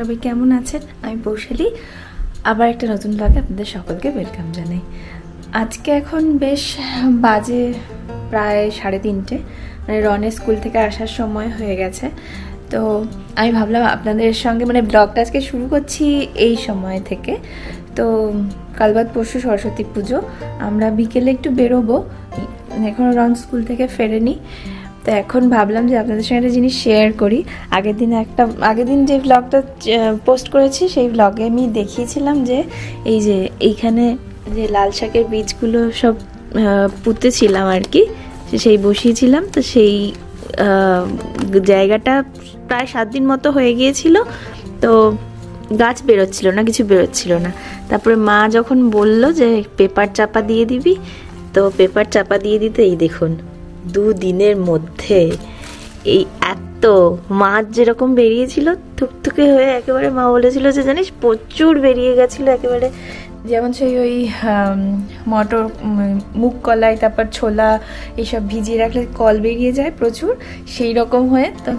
সবাই কেমন আছেন? আমি পৌশালী আবার একটা নতুন ব্লগে আপনাদের সকলকে ওয়েলকাম জানাই। আজকে এখন বেশ বাজে প্রায় 3:30, মানে রনের স্কুল থেকে আসার সময় হয়ে গেছে। তো আমি ভাবলাম আপনাদের সঙ্গে মানে ব্লগটা আজকে শুরু করছি এই সময় থেকে। তো কাল বাদ পরশু সরস্বতী পুজো, আমরা বিকেলে একটু বেরোবো, এখনও রন স্কুল থেকে ফেরেনি। তো এখন ভাবলাম যে আপনাদের সঙ্গে একটা জিনিস শেয়ার করি। আগের দিন যে ব্লগটা পোস্ট করেছি সেই ব্লগে আমি দেখিয়েছিলাম যে এইখানে যে লাল শাকের বীজগুলো সব পুঁতেছিলাম আর কি, সেই বসিয়েছিলাম। তো সেই জায়গাটা প্রায় 7 দিন মতো হয়ে গিয়েছিল, তো গাছ বেরোচ্ছিল না, কিছু বেরোচ্ছিল না। তারপরে মা যখন বলল যে পেপার চাপা দিয়ে দিবি, তো পেপার চাপা দিয়ে দিতে এই দেখুন 2 দিনের মধ্যে এই এত মাছ যেরকম বেরিয়েছিল থুকথুকে হয়ে, একেবারে মা বলেছিল যে জানিস প্রচুর বেরিয়ে গেছিল, একেবারে যেমন সেই ওই মটর, মুগ কলাই, তারপর ছোলা এইসব ভিজিয়ে রাখলে কল বেরিয়ে যায় প্রচুর, সেই রকম হয়ে। তো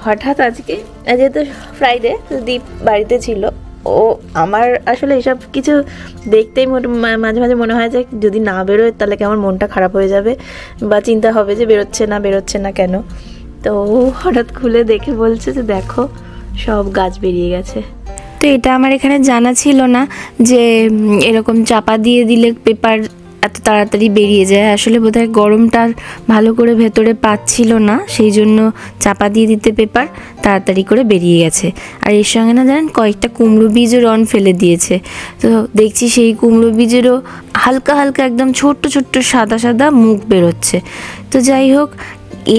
হঠাৎ আজকে যেহেতু ফ্রাইডে, দীপ বাড়িতে ছিল, ও আমার আসলে এসব কিছু দেখতেই মাঝে মাঝে মনে হয় যে যদি না বেরোয় তাহলে কি আমার মনটা খারাপ হয়ে যাবে, বা চিন্তা হবে যে বেরোচ্ছে না কেন। তো হঠাৎ খুলে দেখে বলছে যে দেখো সব গাছ বেরিয়ে গেছে। তো এটা আমার এখানে জানা ছিল না যে এরকম চাপা দিয়ে দিলে পেপার এত তাড়াতাড়ি বেরিয়ে যায়। আসলে বোধহয় গরমটা ভালো করে ভেতরে পাচ্ছিল না, সেই জন্য চাপা দিয়ে দিতে পেপার তাড়াতাড়ি করে বেরিয়ে গেছে। আর এর সঙ্গে না জানেন কয়েকটা কুমড়ো বীজও রন ফেলে দিয়েছে। তো দেখছি সেই কুমড়ো বীজেরও হালকা হালকা একদম ছোট্ট ছোট্ট সাদা সাদা মুখ বেরোচ্ছে। তো যাই হোক,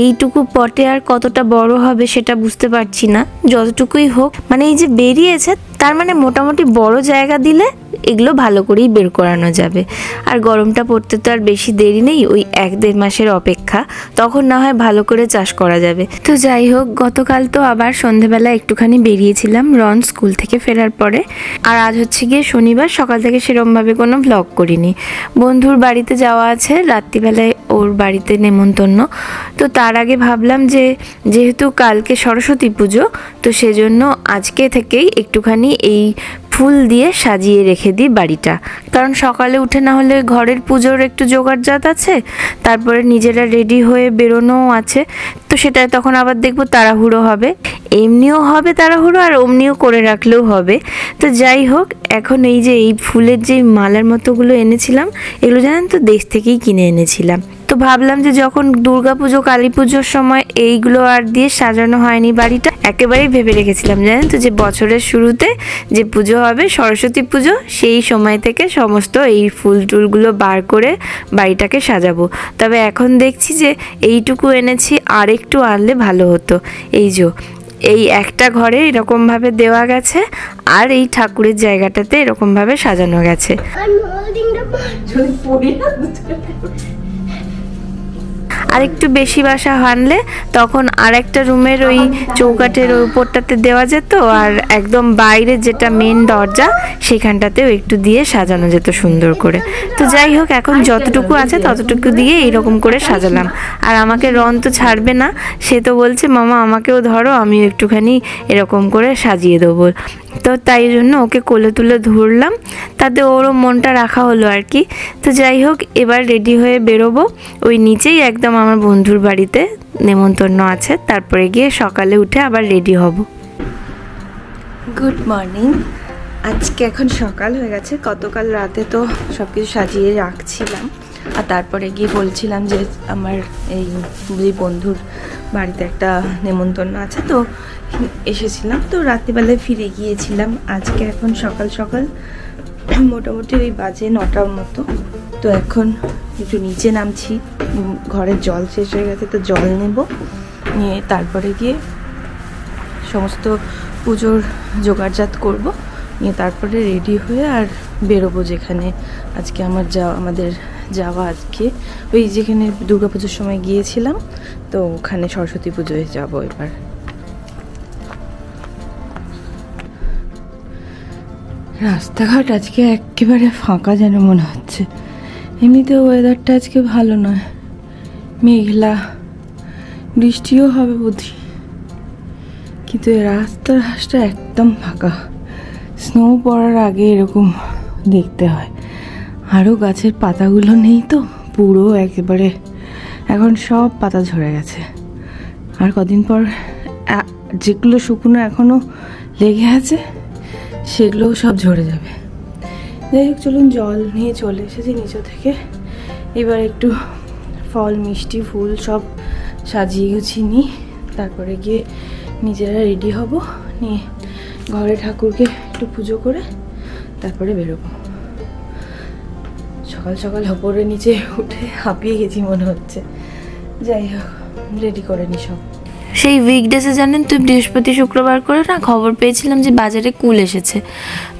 এইটুকু পটে আর কতটা বড় হবে সেটা বুঝতে পারছি না, যতটুকুই হোক মানে এই যে বেরিয়েছে তার মানে মোটামুটি বড় জায়গা দিলে এগুলো ভালো করেই বের করানো যাবে। আর গরমটা পড়তে তো আর বেশি দেরি নেই, ওই 1-1.5 মাসের অপেক্ষা, তখন না হয় ভালো করে চাষ করা যাবে। তো যাই হোক, গতকাল তো আবার সন্ধেবেলা একটুখানি বেরিয়েছিলাম রন স্কুল থেকে ফেরার পরে। আর আজ হচ্ছে গিয়ে শনিবার, সকাল থেকে সেরমভাবে কোনো ব্লগ করিনি। বন্ধুর বাড়িতে যাওয়া আছে, রাত্রিবেলায় ওর বাড়িতে নেমন্তন্ন। তো তার আগে ভাবলাম যে যেহেতু কালকে সরস্বতী পুজো, তো সেজন্য আজকে থেকেই একটুখানি এই ফুল দিয়ে সাজিয়ে রেখে দিই বাড়িটা। কারণ সকালে উঠে না হলে ঘরের পুজোর একটু জোগাড়জাত আছে, তারপরে নিজেরা রেডি হয়ে বেরোনোও আছে, তো সেটা তখন আবার দেখবো তাড়াহুড়ো হবে, এমনিও হবে তাড়াহুড়ো আর অমনিও করে রাখলেও হবে। তো যাই হোক, এখন এই যে এই ফুলের যে মালার মতোগুলো এনেছিলাম, এগুলো জানেন তো দেশ থেকেই কিনে এনেছিলাম। তো ভাবলাম যে যখন দুর্গাপুজো কালী পুজোর সময় এইগুলো আর দিয়ে সাজানো হয়নি বাড়িটা, একেবারেই ভেবে রেখেছিলাম জানেন তো যে বছরের শুরুতে যে পুজো হবে সরস্বতী পুজো, সেই সময় থেকে সমস্ত এই ফুল টুলগুলো বার করে বাড়িটাকে সাজাবো। তবে এখন দেখছি যে এইটুকু এনেছি, আর একটু আনলে ভালো হতো। এই একটা ঘরে এরকমভাবে দেওয়া গেছে, আর এই ঠাকুরের জায়গাটাতে এরকমভাবে সাজানো গেছে। আর একটু বেশি বাসা আনলে তখন আর একটা রুমের ওই চৌকাঠের উপরটাতে দেওয়া যেত, আর একদম বাইরে যেটা মেন দরজা সেখানটাতেও একটু দিয়ে সাজানো যেত সুন্দর করে। তো যাই হোক, এখন যতটুকু আছে ততটুকু দিয়ে এইরকম করে সাজালাম। আর আমাকে রন তো ছাড়বে না, সে তো বলছে মামা আমাকেও ধরো, আমিও একটুখানি এরকম করে সাজিয়ে দেবো। তো তাই জন্য ওকে কোলে তুলে ধরলাম, তাতে ওরও মনটা রাখা হলো আর কি। তো যাই হোক, এবার রেডি হয়ে বেরোবো। ওই নিচেই একদম আমার বন্ধুর বাড়িতে নেমন্তন্ন আছে, তারপরে গিয়ে সকালে উঠে আবার রেডি হব। Good morning. আজকে এখন সকাল হয়ে গেছে, গতকাল রাতে তো সব কিছু সাজিয়ে রাখছিলাম, আর তারপরে গিয়ে বলছিলাম যে আমার এই বন্ধুর বাড়িতে একটা নেমন্তন্ন আছে, তো এসেছিলাম, তো রাত্রিবেলায় ফিরে গিয়েছিলাম। আজকে এখন সকাল সকাল মোটামুটি ওই বাজে 9টার মতো। তো এখন একটু নিচে নামছি, ঘরের জল শেষ হয়ে গেছে, তো জল নেব, নিয়ে তারপরে গিয়ে সমস্ত পুজোর জোগাড়জাত করব, নিয়ে তারপরে রেডি হয়ে আর বেরোবো যেখানে আজকে আমাদের যাওয়া। আজকে ওই যেখানে দুর্গাপুজোর সময় গিয়েছিলাম, তো ওখানে সরস্বতী পুজোয় যাবো এবার। রাস্তাঘাট আজকে একেবারে ফাঁকা যেন মনে হচ্ছে, এমনিতেও ওয়েদারটা আজকে ভালো নয়, মেঘলা, বৃষ্টিও হবে বুঝি, কিন্তু রাস্তাটা একদম ফাঁকা। স্নো পড়ার আগে এরকম দেখতে হয়। আরও গাছের পাতাগুলো নেই তো, পুরো একেবারে এখন সব পাতা ঝরে গেছে। আর কদিন পর যেগুলো শুকনো এখনও লেগে আছে সেগুলোও সব ঝরে যাবে। যাই হোক, চলুন জল নিয়ে চলে এসেছি নিচে থেকে। এবার একটু ফল, মিষ্টি, ফুল সব সাজিয়ে গুছিয়ে নিই, তারপরে গিয়ে নিজেরা রেডি হব, নিয়ে ঘরে ঠাকুরকে একটু পুজো করে তারপরে বেরোবো। সকাল সকাল ওপরে নিচে উঠে হাঁপিয়ে গেছি মনে হচ্ছে। যাই হোক, রেডি করে নি সব। সেই উইকডেসে জানেন তো, বৃহস্পতি শুক্রবার করে না খবর পেয়েছিলাম যে বাজারে কুল এসেছে।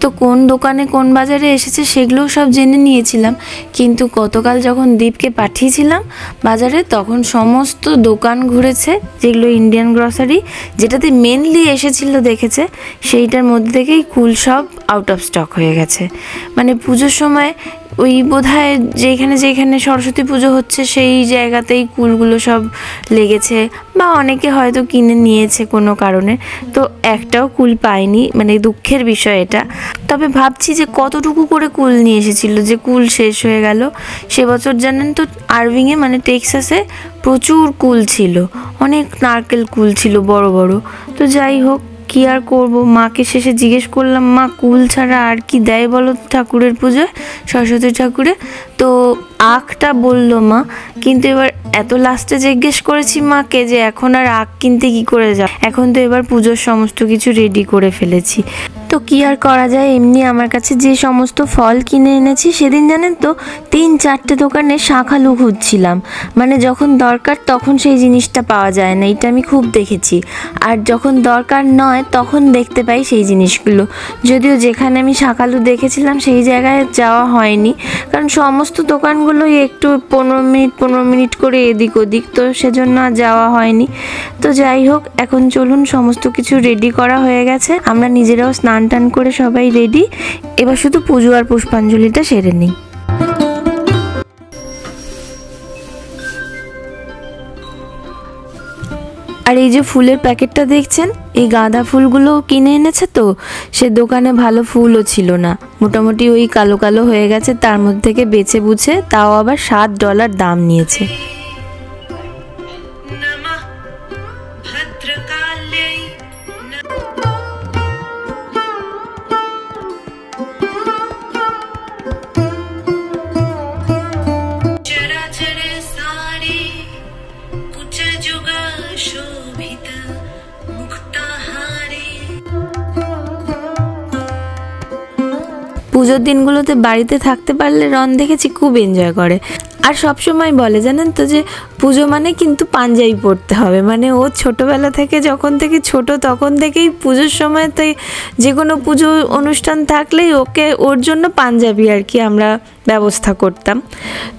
তো কোন দোকানে কোন বাজারে এসেছে সেগুলোও সব জেনে নিয়েছিলাম, কিন্তু গতকাল যখন দীপকে পাঠিয়েছিলাম বাজারে তখন সমস্ত দোকান ঘুরেছে যেগুলো ইন্ডিয়ান গ্রসারি, যেটাতে মেনলি এসেছিল দেখেছে সেইটার মধ্যে থেকেই কুল সব আউট অফ স্টক হয়ে গেছে। মানে পুজোর সময় ওই বোধহয় যেখানে যেখানে সরস্বতী পুজো হচ্ছে সেই জায়গাতেই কুলগুলো সব লেগেছে, বা অনেকে হয়তো কিনে নিয়েছে কোনো কারণে, তো একটাও কুল পাইনি। মানে দুঃখের বিষয় এটা। তবে ভাবছি যে কতটুকু করে কুল নিয়ে এসেছিল যে কুল শেষ হয়ে গেল। সে বছর জানেন তো আরভিংয়ে মানে টেক্সাসে প্রচুর কুল ছিল, অনেক নারকেল কুল ছিল বড় বড়। তো যাই হোক, কি আর করবো, মাকে শেষে জিজ্ঞেস করলাম, মা কুল ছাড়া আর কি দেয় বলো ঠাকুরের পুজোয়, সরস্বতী ঠাকুরে? তো আখটা বললো মা, কিন্তু এবার এত লাস্টে জিজ্ঞেস করেছি মাকে যে এখন আর আখ কিনতে কি করে যাব, এখন তো এবার পুজোর সমস্ত কিছু রেডি করে ফেলেছি। তো কি আর করা যায়, এমনি আমার কাছে যে সমস্ত ফল কিনে এনেছি, সেদিন জানেন তো 3-4টে দোকানে শাঁখালু খুঁজছিলাম। মানে যখন দরকার তখন সেই জিনিসটা পাওয়া যায় না, এটা আমি খুব দেখেছি। আর যখন দরকার নয় তখন দেখতে পাই সেই জিনিসগুলো। যদিও যেখানে আমি শাঁখালু দেখেছিলাম সেই জায়গায় যাওয়া হয়নি, কারণ সমস্ত দোকানগুলোই একটু 15 মিনিট করে এদিক ওদিক, তো সেজন্য আর যাওয়া হয়নি। তো যাই হোক, এখন চলুন, সমস্ত কিছু রেডি করা হয়ে গেছে, আমরা নিজেরাও স্নান টান করে সবাই রেডি। এবার শুধু পুজো আর পুষ্পাঞ্জলিটা সেরে নিই। আর এই যে ফুলের প্যাকেটটা দেখছেন, এই গাঁদা ফুলগুলো কিনে এনেছে। তো সে দোকানে ভালো ফুলও ছিল না, মোটামুটি ওই কালো কালো হয়ে গেছে, তার মধ্যে থেকে বেছে বুঝে তাও আবার $7 দাম নিয়েছে। পুজোর দিনগুলোতে বাড়িতে থাকতে পারলে রন দেখেছি খুব এনজয় করে। আর সবসময় বলে জানেন তো যে পুজো মানে কিন্তু পাঞ্জাবি পরতে হবে। মানে ও ছোটোবেলা থেকে, যখন থেকে ছোট তখন থেকেই পুজোর সময় তো যে কোনো পুজো অনুষ্ঠান থাকলেই ওর জন্য পাঞ্জাবি আর কি আমরা ব্যবস্থা করতাম।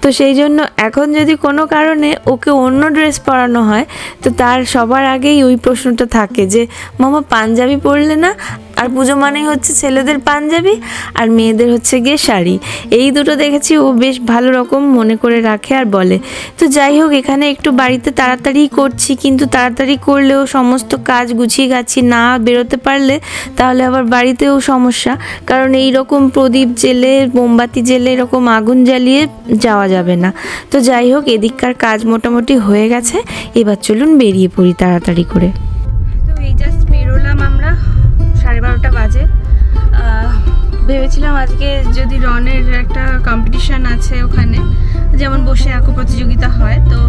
তো সেই জন্য এখন যদি কোনো কারণে ওকে অন্য ড্রেস পরানো হয় তো তার সবার আগেই ওই প্রশ্নটা থাকে যে মামা পাঞ্জাবি পরলে না? আর পুজো মানেই হচ্ছে ছেলেদের পাঞ্জাবি আর মেয়েদের হচ্ছে গিয়ে শাড়ি, এই দুটো দেখেছি ও বেশ ভালো রকম মনে করে রাখে আর বলে। তো যাই হোক, এখানে একটু বাড়িতে তাড়াতাড়ি করছি, কিন্তু তাড়াতাড়ি করলেও সমস্ত কাজ গুছিয়ে গাছি না বেরোতে পারলে তাহলে আবার বাড়িতেও সমস্যা, কারণ এই রকম প্রদীপ জেলে, মোমবাতি জেলে, এরকম আগুন জ্বালিয়ে যাওয়া যাবে না। তো যাই হোক, এদিককার কাজ মোটামুটি হয়ে গেছে, এবার চলুন বেরিয়ে পড়ি তাড়াতাড়ি করে। তো এই জাস্ট বেরোলাম আমরা, 12:30 বাজে। ভেবেছিলাম আজকে যদি রনের একটা কম্পিটিশান আছে ওখানে, যেমন বসে আঁকো প্রতিযোগিতা হয়, তো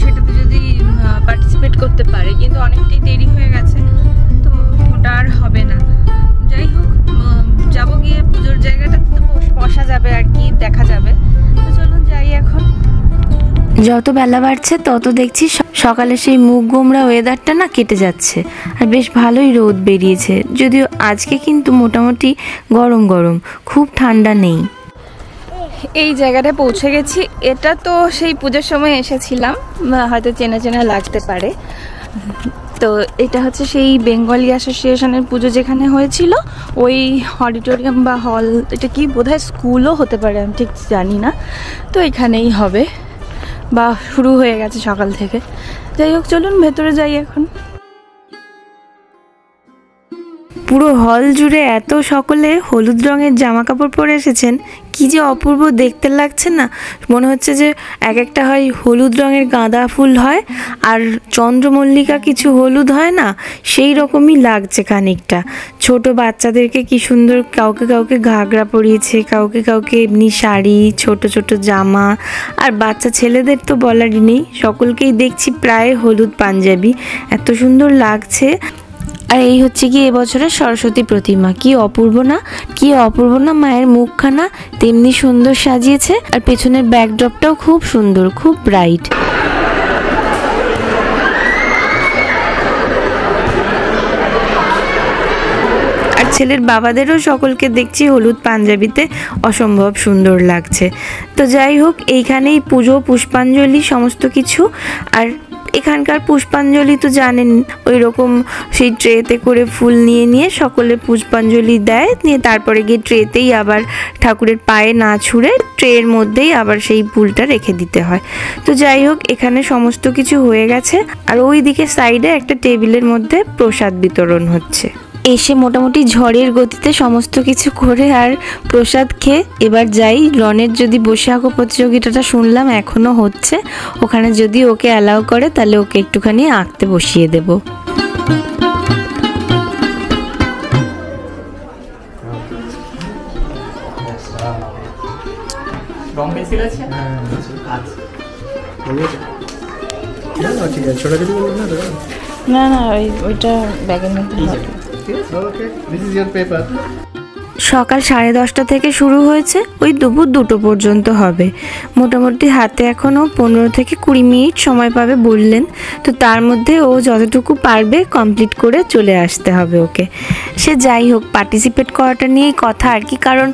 সেটাতে যদি পার্টিসিপেট করতে পারে, কিন্তু অনেকটাই দেরি হয়ে গেছে, তো ওটা আর হবে না। যাই হোক, যাবো, গিয়ে পুজোর জায়গাটা বসা যাবে আর কি, দেখা যাবে। তো চলুন যাই এখন। যত বেলা বাড়ছে তত দেখছি সকালে সেই মুখ গোমড়া ওয়েদারটা না কেটে যাচ্ছে, আর বেশ ভালোই রোদ বেরিয়েছে। যদিও আজকে কিন্তু মোটামুটি গরম গরম, খুব ঠান্ডা নেই। এই জায়গাটায় পৌঁছে গেছি। এটা তো সেই পুজোর সময় এসেছিলাম, হয়তো চেনা চেনা লাগতে পারে। তো এটা হচ্ছে সেই বেঙ্গলি অ্যাসোসিয়েশনের পুজো যেখানে হয়েছিল, ওই অডিটোরিয়াম বা হল, এটা কি বোধহয় স্কুলও হতে পারে, আমি ঠিক জানি না। তো এখানেই হবে বা শুরু হয়ে গেছে সকাল থেকে। যাই হোক, চলুন ভেতরে যাই এখন। পুরো হল জুড়ে এত সকলে হলুদ রঙের জামা কাপড় পরে এসেছেন, কি যে অপূর্ব দেখতে লাগছে না। মনে হচ্ছে যে এক একটা হয় হলুদ রঙের গাঁদা ফুল হয় আর চন্দ্রমল্লিকা কিছু হলুদ হয় না, সেই রকমই লাগছে খানিকটা। ছোট বাচ্চাদেরকে কি সুন্দর কাউকে কাউকে ঘাগরা পরিয়েছে, কাউকে কাউকে এমনি শাড়ি, ছোট ছোট জামা, আর বাচ্চা ছেলেদের তো বলারই নেই, সকলকেই দেখছি প্রায় হলুদ পাঞ্জাবি, এত সুন্দর লাগছে। আর এই হচ্ছে কি এবছরের সরস্বতী প্রতিমা, কি অপূর্ব না, কি অপূর্ব না মায়ের মুখখানা, তেমনি সুন্দর সাজিয়েছে। আর পেছনের ব্যাকড্রপটাও খুব সুন্দর, খুব ব্রাইট। আর ছেলের বাবাদেরও সকলকে দেখছি হলুদ পাঞ্জাবিতে, অসম্ভব সুন্দর লাগছে। তো যাই হোক, এইখানেই পুজো, পুষ্পাঞ্জলি সমস্ত কিছু। আর এখানকার পুষ্পাঞ্জলি তো জানেন, ওই রকম সেই ট্রেতে করে ফুল নিয়ে নিয়ে সকলে পুষ্পাঞ্জলি দেয়, নিয়ে তারপরে গিয়ে ট্রেতেই আবার ঠাকুরের পায়ে না ছুঁড়ে ট্রের মধ্যেই আবার সেই ফুলটা রেখে দিতে হয়। তো যাই হোক, এখানে সমস্ত কিছু হয়ে গেছে। আর ওই দিকে সাইডে একটা টেবিলের মধ্যে প্রসাদ বিতরণ হচ্ছে। এসে মোটামুটি ঝড়ের গতিতে সমস্ত কিছু করে আর প্রসাদ খেয়ে এবার যাই। রনের যদি বসে আঁকো প্রতিযোগিতাটা শুনলাম এখনো হচ্ছে, ওখানে যদি ওকে অ্যালাউ করে তাহলে ওকে একটুখানি আঁকতে বসিয়ে দেব। না না, ওইটা ব্যাগের মধ্যে। সকাল 10:30 থেকে শুরু হয়েছে, ওই দুপুর 2টো পর্যন্ত হবে। মোটামুটি হাতে এখনও 15 থেকে 20 মিনিট সময় পাবে বললেন। তো তার মধ্যে ও যতটুকু পারবে কমপ্লিট করে চলে আসতে হবে ওকে। সে যাই হোক, পার্টিসিপেট করাটা নিয়েই কথা আর কি, কারণ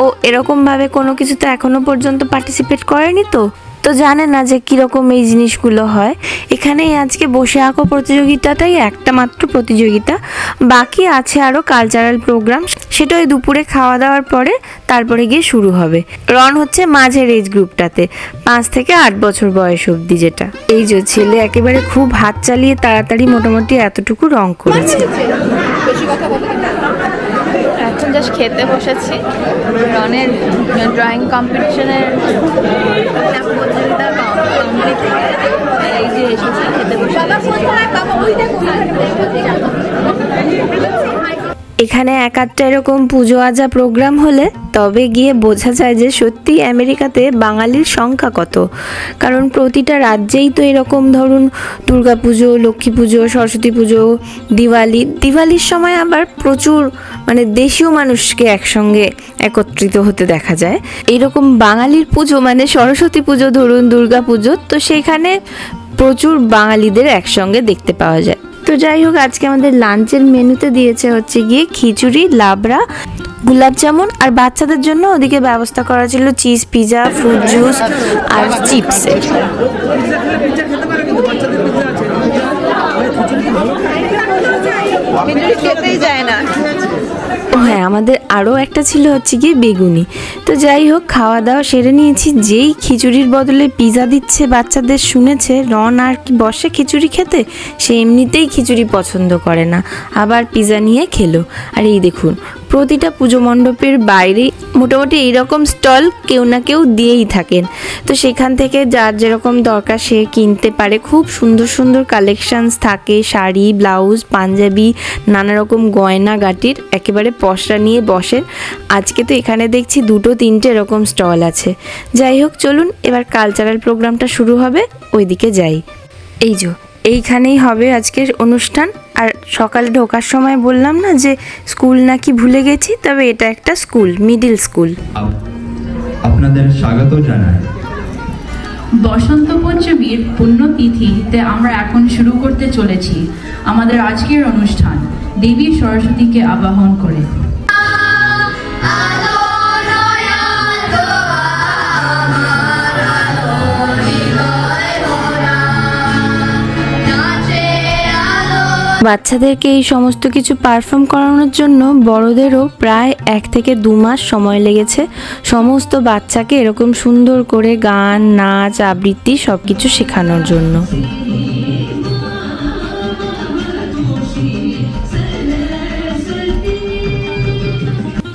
ও এরকমভাবে কোনো কিছুতে এখনও পর্যন্ত পার্টিসিপেট করেনি, তো জানে না যে কীরকম এই জিনিসগুলো হয়। এখানেই আজকে বসে আঁকো প্রতিযোগিতাটাই একটা মাত্র প্রতিযোগিতা, বাকি আছে আরও কালচারাল প্রোগ্রাম, সেটা ওই দুপুরে খাওয়া দাওয়ার পরে তারপরে গিয়ে শুরু হবে। রন হচ্ছে মাঝের এজ গ্রুপটাতে, 5 থেকে 8 বছর বয়স অবধি, যেটা এই যে ছেলে একেবারে খুব হাত চালিয়ে তাড়াতাড়ি মোটামুটি এতটুকু রং করেছে। এখন জাস্ট খেতে বসেছি। রনের ড্রয়িং কম্পিটিশনের এই যে এসেছি, খেতে বসে। এখানে এক আধটা এরকম পুজো আজা প্রোগ্রাম হলে তবে গিয়ে বোঝা যায় যে সত্যি আমেরিকাতে বাঙালির সংখ্যা কত। কারণ প্রতিটা রাজ্যেই তো এরকম ধরুন দুর্গা পুজো, লক্ষ্মী পুজো, সরস্বতী পুজো, দিওয়ালির সময় আবার প্রচুর মানে দেশীয় মানুষকে একসঙ্গে একত্রিত হতে দেখা যায়। এইরকম বাঙালির পুজো মানে সরস্বতী পুজো ধরুন, দুর্গা পুজো, তো সেখানে প্রচুর বাঙালিদের একসঙ্গে দেখতে পাওয়া যায়। তো যাই হোক, আজকে আমাদের লাঞ্চের মেনুতে দিয়েছে হচ্ছে গিয়ে খিচুড়ি, লাবড়া, গোলাপ জামুন, আর বাচ্চাদের জন্য ওদিকে ব্যবস্থা করা ছিল চিজ পিজা, ফ্রুট জুস আর চিপস। খেতেই যায় না। হ্যাঁ, আমাদের আরও একটা ছিল হচ্ছে গিয়ে বেগুনি। তো যাই হোক, খাওয়া দাওয়া সেরে নিয়েছি। যেই খিচুড়ির বদলে পিজা দিচ্ছে বাচ্চাদের শুনেছে, রন আর কি বসে খিচুড়ি খেতে, সে এমনিতেই খিচুড়ি পছন্দ করে না, আবার পিজা নিয়ে খেলো। আর এই দেখুন, প্রতিটা পুজো মণ্ডপের বাইরে মোটামুটি এইরকম স্টল কেউ না কেউ দিয়েই থাকেন। তো সেখান থেকে যার যেরকম দরকার সে কিনতে পারে। খুব সুন্দর সুন্দর কালেকশানস থাকে, শাড়ি, ব্লাউজ, পাঞ্জাবি, নানা রকম গয়না গাটির একেবারে পসরা নিয়ে বসেন। আজকে তো এখানে দেখছি 2-3টে এরকম স্টল আছে। যাই হোক, চলুন এবার কালচারাল প্রোগ্রামটা শুরু হবে, ওইদিকে যাই। এই যে এইখানেই হবে আজকের অনুষ্ঠান। আর সকালে ঢোকার সময় বললাম না যে স্কুল নাকি ভুলে গেছি, তবে এটা একটা স্কুল, মিডিল স্কুল। আপনাদের স্বাগত জানাই। বসন্ত পঞ্চমীর পুণ্যতিথিতে আমরা এখন শুরু করতে চলেছি আমাদের আজকের অনুষ্ঠান দেবী সরস্বতীকে আবাহন করে। বাচ্চাদেরকে এই সমস্ত কিছু পারফর্ম করানোর জন্য বড়দেরও প্রায় 1 থেকে 2 মাস সময় লেগেছে সমস্ত বাচ্চাকে এরকম সুন্দর করে গান, নাচ, আবৃত্তি সব কিছু শেখানোর জন্য।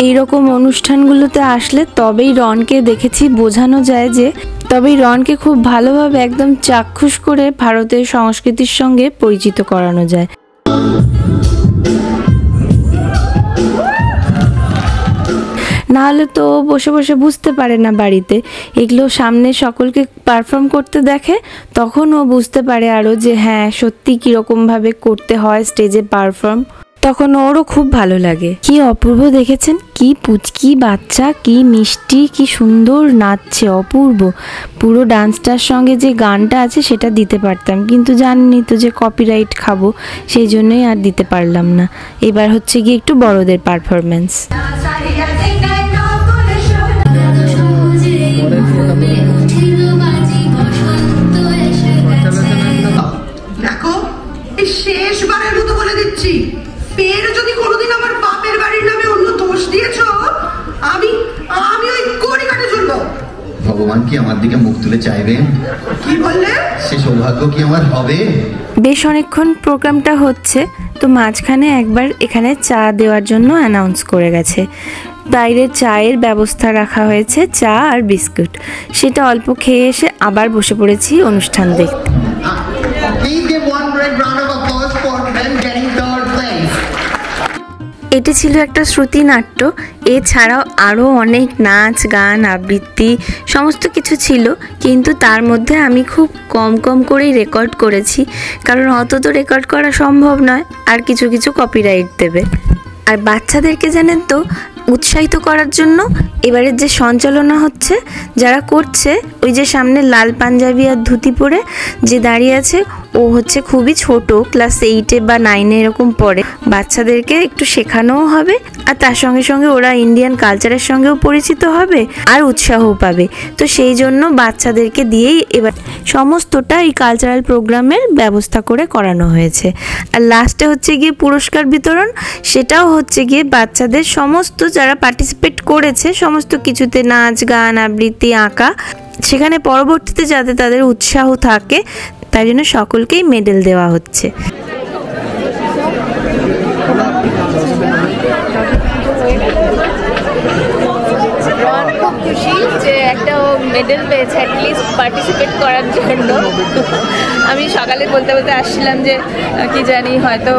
এইরকম অনুষ্ঠানগুলোতে আসলে তবেই রনকে দেখেছি বোঝানো যায় যে তবেই রনকে খুব ভালোভাবে একদম চাক্ষুষ করে ভারতের সংস্কৃতির সঙ্গে পরিচিত করানো যায়। নাহলে তো বসে বসে বুঝতে পারে না বাড়িতে, এগুলো সামনে সকলকে পারফর্ম করতে দেখে তখন ও বুঝতে পারে আরও যে হ্যাঁ সত্যি কীরকমভাবে করতে হয় স্টেজে পারফর্ম, তখন ওরও খুব ভালো লাগে। কি অপূর্ব দেখেছেন, কি পুচকি বাচ্চা, কি মিষ্টি, কি সুন্দর নাচছে, অপূর্ব। পুরো ডান্সটার সঙ্গে যে গানটা আছে সেটা দিতে পারতাম, কিন্তু জানি তো যে কপিরাইট খাবো, সেই জন্যই আর দিতে পারলাম না। এবার হচ্ছে গিয়ে একটু বড়দের পারফরমেন্স। দেখো এই শেষবারের মতো বলে দিচ্ছি, ফের যদি কোনোদিন আমার বাপের বাড়ির নামে অন্য দোষ দিয়েছো, আমি ওই কড়ি কাটে ঝুলবো। ভগবান কি আমার দিকে মুখ তুলে চাইবেন? কি বললে? সে সৌভাগ্য কি আমার হবে? বেশ অনেকক্ষণ প্রোগ্রামটা হচ্ছে, তো মাঝখানে একবার এখানে চা দেওয়ার জন্য অ্যানাউন্স করে গেছে। বাইরে চায়ের ব্যবস্থা রাখা হয়েছে, চা আর বিস্কুট। সেটা অল্প খেয়ে এসে আবার বসে পড়েছি অনুষ্ঠান দেখতে। এটি ছিল একটা শ্রুতি নাট্য, এছাড়াও আরও অনেক নাচ গান আবৃত্তি সমস্ত কিছু ছিল, কিন্তু তার মধ্যে আমি খুব কম করেই রেকর্ড করেছি, কারণ অত তো রেকর্ড করা সম্ভব নয়, আর কিছু কিছু কপিরাইট দেবে। আর বাচ্চাদেরকে জানেন তো উৎসাহিত করার জন্য এবারের যে সঞ্চালনা হচ্ছে, যারা করছে, ওই যে সামনে লাল পাঞ্জাবি আর ধুতি পরে যে দাঁড়িয়ে আছে, ও হচ্ছে খুবই ছোট, ক্লাস 8 বা 9 এরকম পড়ে। বাচ্চাদেরকে একটু শেখানোও হবে, আর তার সঙ্গে সঙ্গে ওরা ইন্ডিয়ান কালচারের সঙ্গেও পরিচিত হবে আর উৎসাহও পাবে। তো সেই জন্য বাচ্চাদেরকে দিয়েই এবার সমস্তটা এই কালচারাল প্রোগ্রামের ব্যবস্থা করে করানো হয়েছে। আর লাস্টে হচ্ছে গিয়ে পুরস্কার বিতরণ, সেটাও হচ্ছে গিয়ে বাচ্চাদের সমস্ত যারা পার্টিসিপেট করেছে সমস্ত কিছুতে, নাচ গান আবৃত্তি আঁকা, সেখানে পরবর্তীতে যাতে তাদের উৎসাহ থাকে তাই জন্য সকলকেই মেডেল দেওয়া হচ্ছে। খুব খুশি যে একটা মেডেল পেয়েছে অ্যাটলিস্ট পার্টিসিপেট করার জন্য। আমি সকালে বলতে আসছিলাম যে কি জানি হয়তো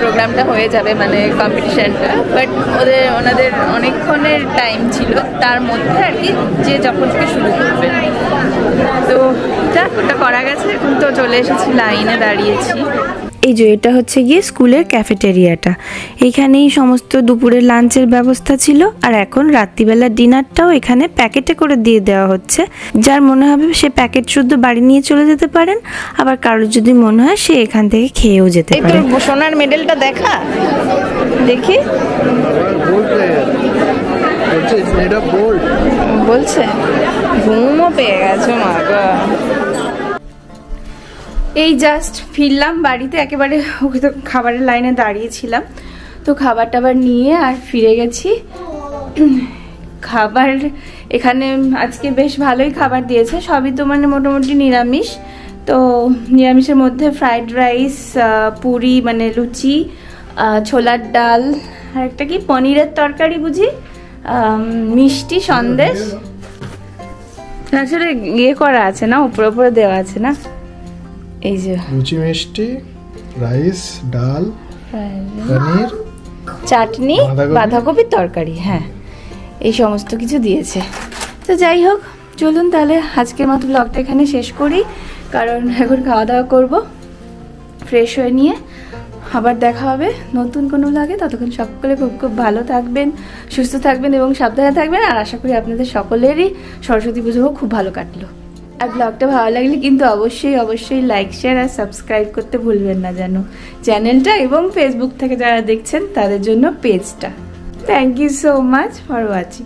প্রোগ্রামটা হয়ে যাবে, মানে কম্পিটিশানটা, বাট ওনাদের অনেকক্ষণের টাইম ছিল, তার মধ্যে আর কি যে যখন থেকে শুরু করবে, তো যাক ওটা করা গেছে। এখন তো চলে এসেছি, লাইনে দাঁড়িয়েছি। এই যে এটা হচ্ছে গিয়ে স্কুলের ক্যাফেটেরিয়াটা, এইখানেই সমস্ত দুপুরের লাঞ্চের ব্যবস্থা ছিল, আর এখন রাত্রিবেলার ডিনারটাও এখানে প্যাকেটে করে দিয়ে দেওয়া হচ্ছে। যার মনে হবে সে প্যাকেট শুদ্ধ বাড়ি নিয়ে চলে যেতে পারেন, আবার কারোর যদি মনে হয় সে এখান থেকে খেয়েও যেতে পারে। সোনার মেডেলটা দেখা দেখি বলছে, ঘুমও পেয়ে গেছে মা গো। এই জাস্ট ফিরলাম বাড়িতে, একেবারে ওকে তো খাবারের লাইনে দাঁড়িয়েছিলাম, তো খাবার টাবার নিয়ে আর ফিরে গেছি। খাবার এখানে আজকে বেশ ভালোই খাবার দিয়েছে, সবই তো মানে মোটামুটি নিরামিষ। তো নিরামিষের মধ্যে ফ্রাইড রাইস, পুরি মানে লুচি, ছোলার ডাল, আর একটা কি পনিরের তরকারি বুঝি, মিষ্টি, সন্দেশ, আসলে ইয়ে করা আছে না, উপরে উপরে দেওয়া আছে না, এই যে লুচি, মিষ্টি, রাইস, ডাল, পনির, চাটনি, বাঁধাকপির তরকারি, হ্যাঁ এই সমস্ত কিছু দিয়েছে। তো যাই হোক, চলুন তাহলে আজকের মতো ব্লগটা এখানে শেষ করি, কারণ এখন খাওয়া দাওয়া করবো, ফ্রেশ হয়ে নিয়ে আবার দেখা হবে নতুন কোনো ব্লগে। ততক্ষণ সকলে খুব খুব ভালো থাকবেন, সুস্থ থাকবেন এবং সাবধানে থাকবেন, আর আশা করি আপনাদের সকলেরই সরস্বতী পুজো খুব ভালো কাটলো। আর ব্লগটা ভালো লাগলে কিন্তু অবশ্যই লাইক, শেয়ার আর সাবস্ক্রাইব করতে ভুলবেন না যেন, চ্যানেলটা এবং ফেসবুক থেকে যারা দেখছেন তাদের জন্য পেজটা। Thank you so much for watching.